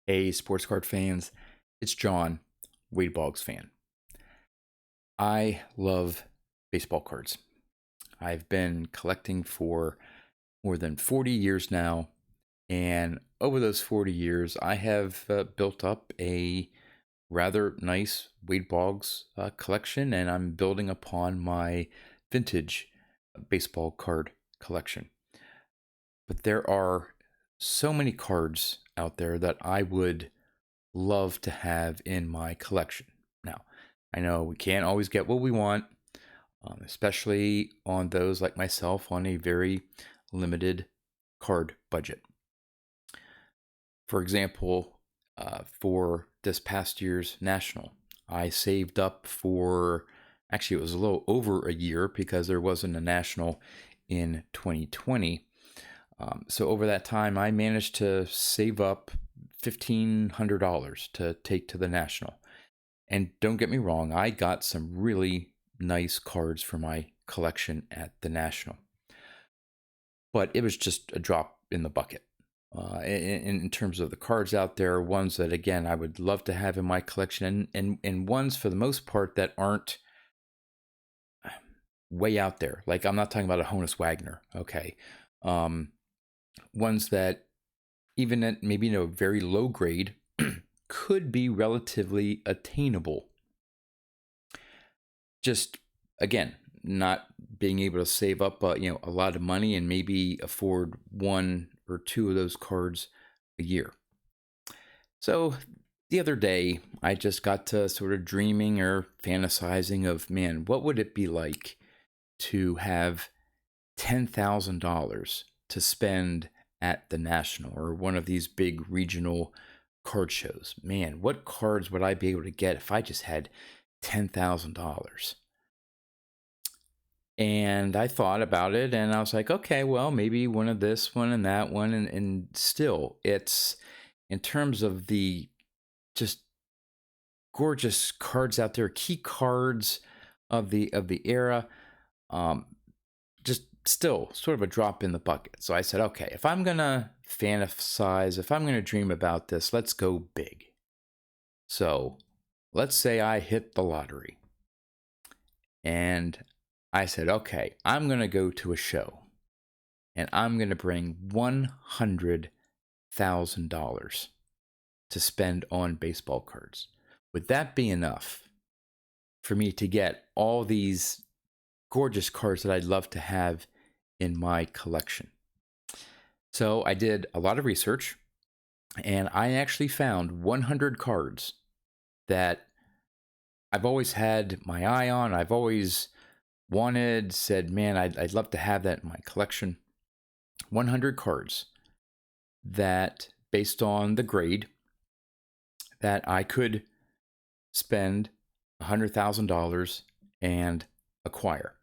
Hey, sports card fans, it's John, Boggs fan. I love baseball cards. I've been collecting for more than 40 years now, and over those 40 years, I have built up a rather nice Wade Boggs collection, and I'm building upon my vintage baseball card collection. But there are so many cards out there that I would love to have in my collection. Now, I know we can't always get what we want, especially on those like myself on a very limited card budget. For example, for this past year's National, I saved up for actually, it was a little over a year because there wasn't a National in 2020. So over that time, I managed to save up $1,500 to take to the National. And don't get me wrong, I got some really nice cards for my collection at the National. But it was just a drop in the bucket. In terms of the cards out there, ones that, again, I would love to have in my collection, and ones for the most part that aren't way out there. Like, I'm not talking about a Honus Wagner, okay? Ones that, even at maybe a very low grade, could be relatively attainable. Just, again, not being able to save up a lot of money and maybe afford one or two of those cards a year. So the other day, I just got to sort of dreaming or fantasizing of, man, what would it be like to have $10,000 to spend at the National or one of these big regional card shows? Man, what cards would I be able to get if I just had $10,000? And I thought about it and I was like, okay, well, maybe one of this one and that one. And still, it's, in terms of the just gorgeous cards out there, key cards of the era, just still sort of a drop in the bucket. So I said, okay, if I'm gonna fantasize, if I'm gonna dream about this, let's go big. So let's say I hit the lottery and I said, okay, I'm gonna go to a show and I'm gonna bring $100,000 to spend on baseball cards. Would that be enough for me to get all these gorgeous cards that I'd love to have in my collection? So I did a lot of research and I actually found 100 cards that I've always had my eye on. I've always said, man, I'd love to have that in my collection. 100 cards that, based on the grade, that I could spend $100,000 and acquire.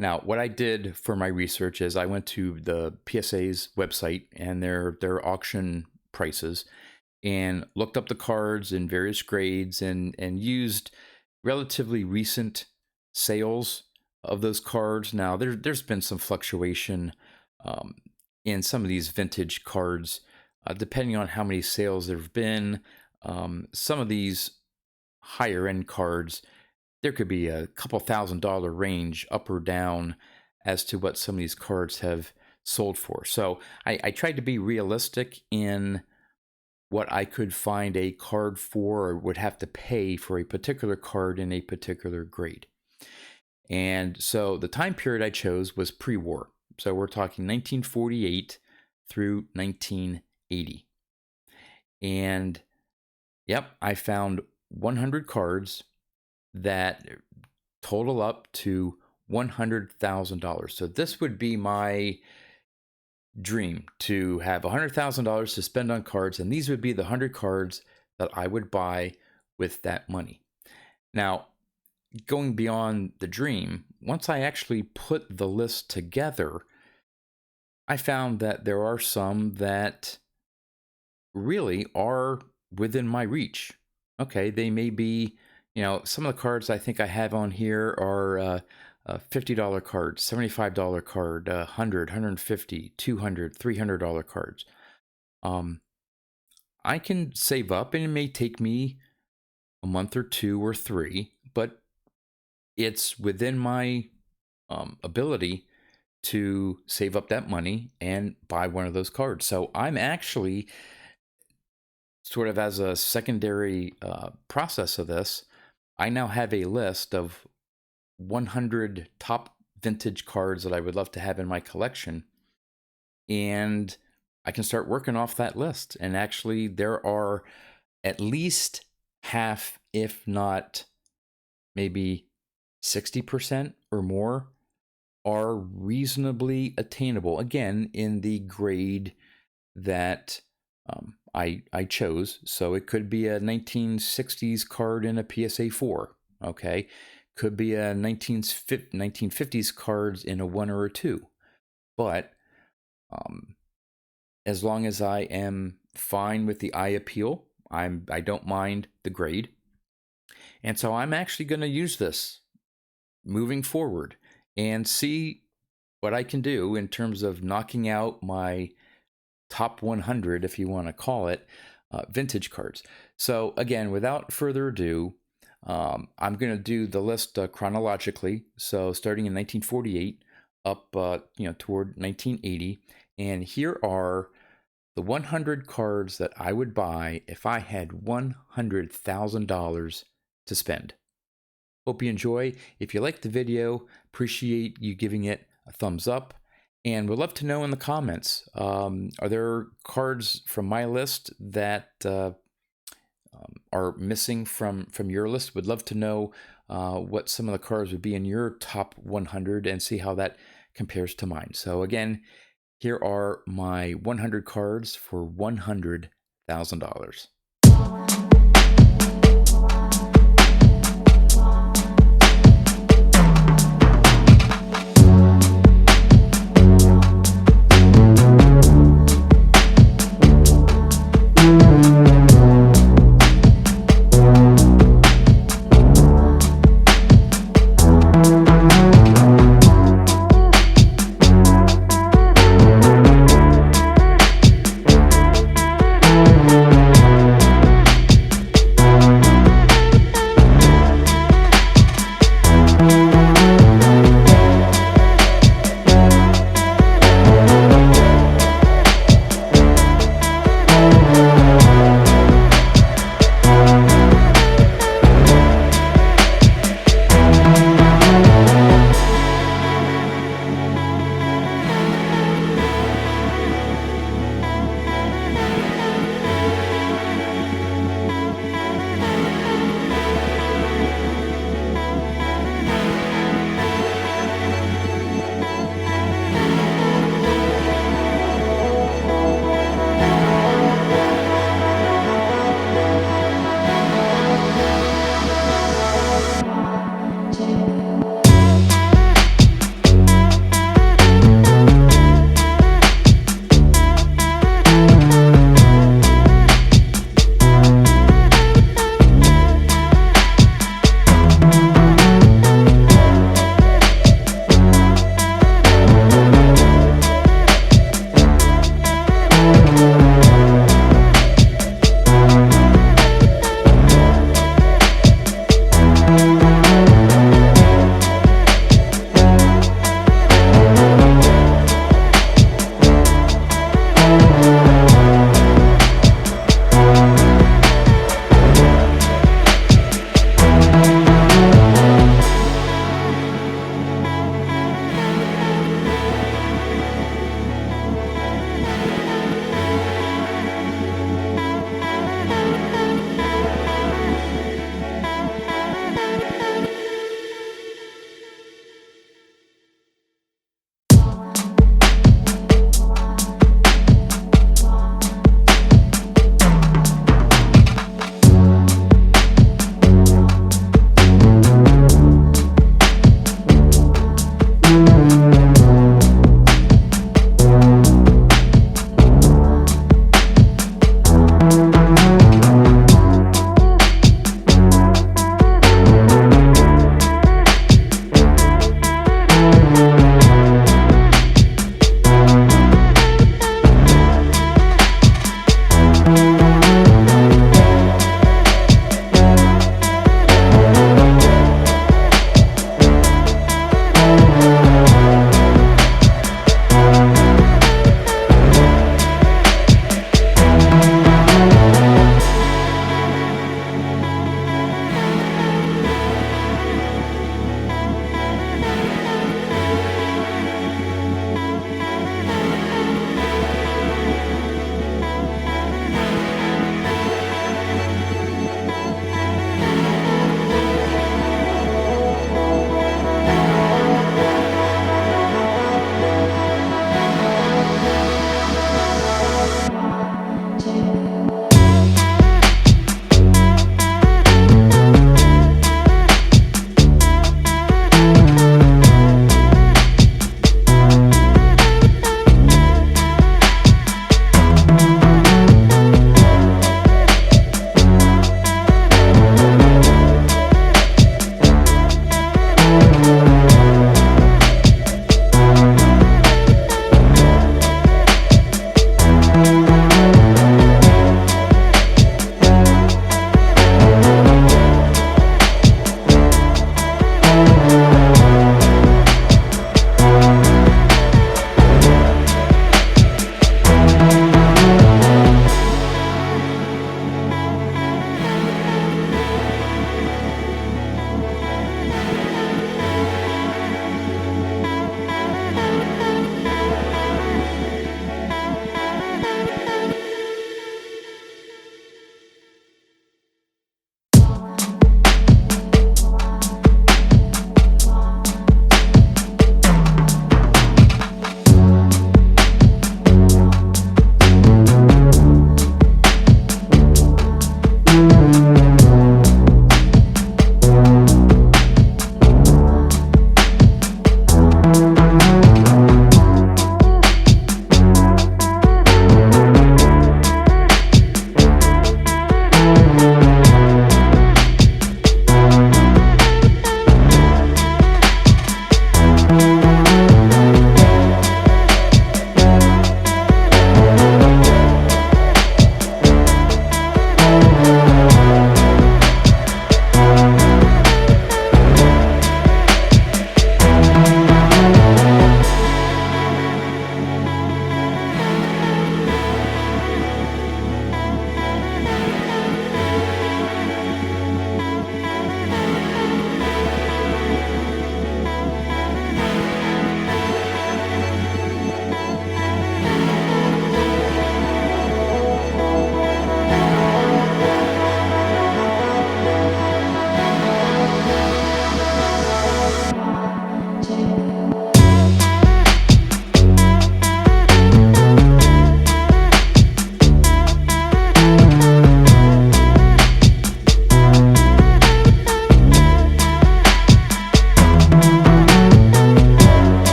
Now, what I did for my research is I went to the PSA's website and their auction prices and looked up the cards in various grades and used relatively recent sales of those cards. Now, there's been some fluctuation in some of these vintage cards, depending on how many sales there have been. Some of these higher end cards, there could be a couple $1,000 range up or down as to what some of these cards have sold for. So I tried to be realistic in what I could find a card for or would have to pay for a particular card in a particular grade. And so the time period I chose was pre-war. So we're talking 1948 through 1980. And yep, I found 100 cards that total up to $100,000. So this would be my dream, to have $100,000 to spend on cards, and these would be the 100 cards that I would buy with that money. Now, going beyond the dream, once I actually put the list together, I found that there are some that really are within my reach. Okay, they may be, some of the cards I think I have on here are $50 cards, $75 card, $100, $150, $200, $300 cards. I can save up, and it may take me a month or 2 or 3, but it's within my ability to save up that money and buy one of those cards. So I'm actually sort of, as a secondary process of this, I now have a list of 100 top vintage cards that I would love to have in my collection. And I can start working off that list. And actually, there are at least half, if not maybe 60% or more, are reasonably attainable. Again, in the grade that I chose. So it could be a 1960s card in a PSA 4. Okay. Could be a 1950s cards in a 1 or a 2. But as long as I am fine with the eye appeal, I don't mind the grade. And so I'm actually going to use this moving forward and see what I can do in terms of knocking out my top 100, if you want to call it, vintage cards. So again, without further ado, I'm going to do the list chronologically. So starting in 1948 up toward 1980. And here are the 100 cards that I would buy if I had $100,000 to spend. Hope you enjoy. If you like the video, appreciate you giving it a thumbs up. And would love to know in the comments, are there cards from my list that are missing from your list? Would love to know what some of the cards would be in your top 100 and see how that compares to mine. So again, here are my 100 cards for $100,000.